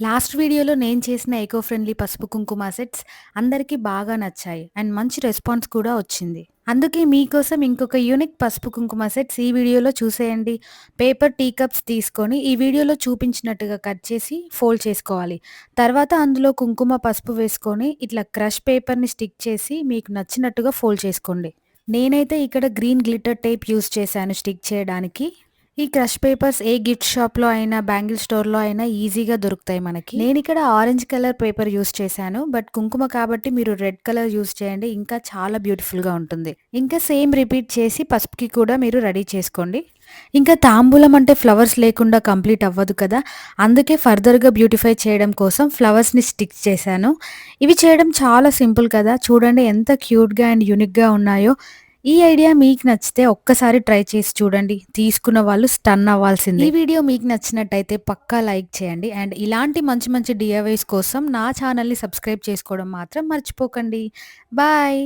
Last వీడియోలో నేను చేసిన ఎకో ఫ్రెండ్లీ పసుపు కుంకుమ సెట్స్ అందరికీ బాగా నచ్చాయి అండ్ మంచి రెస్పాన్స్ కూడా వచ్చింది. అందుకే మీకోసం ఇంకొక యూనిక్ పసుపు కుంకుమ సెట్స్ ఈ వీడియోలో చూసేయండి. పేపర్ టీ కప్స్ తీసుకొని ఈ వీడియోలో చూపించినట్టుగా కట్ చేసి ఫోల్డ్ చేసుకోవాలి. తర్వాత అందులో కుంకుమ పసుపు వేసుకొని ఇట్లా క్రష్ పేపర్‌ని స్టిక్ చేసి మీకు నచ్చినట్టుగా ఫోల్డ్ చేసుకోండి. నేనైతే ఇక్కడ గ్రీన్ గ్లిటర్ టేప్ యూజ్ చేశాను స్టిక్ చేయడానికి. ఈ క్రష్ పేపర్స్ ఏ గిఫ్ట్ షాప్‌లో అయినా, బ్యాంగిల్ స్టోర్‌లో అయినా ఈజీగా దొరుకుతాయి మనకి. నేనిక్కడ ఆరెంజ్ కలర్ పేపర్ యూజ్ చేశాను. బట్ కుంకుమ కాబట్టి మీరు రెడ్ కలర్ యూజ్ చేయండి. ఇంకా చాలా బ్యూటిఫుల్‌గా ఉంటుంది. ఇంకా సేమ్ రిపీట్ చేసి పసుపుకి కూడా మీరు రెడీ చేసుకోండి. ఇంకా తాంబూలం అంటే ఫ్లవర్స్ లేకుండా కంప్లీట్ అవ్వదు కదా! అందుకే ఫర్దర్‌గా బ్యూటిఫై చేయడం కోసం ఫ్లవర్స్‌ని స్టిక్ చేశాను. ఇవి చేయడం చాలా సింపుల్ కదా! చూడండి ఎంత క్యూట్‌గా అండ్ యూనిక్‌గా ఉన్నాయో. ఈ ఐడియా మీకు నచ్చితే ఒక్కసారి ట్రై చేసి చూడండి. తీసుకున్న వాళ్ళు స్టన్ అవ్వాల్సిందే. ఈ వీడియో మీకు నచ్చినట్టయితే పక్కా లైక్ చేయండి. అండ్ ఇలాంటి మంచి మంచి డీఐవైస్ కోసం నా ఛానల్‌ని సబ్స్క్రైబ్ చేసుకోవడం మాత్రం మర్చిపోకండి. బాయ్.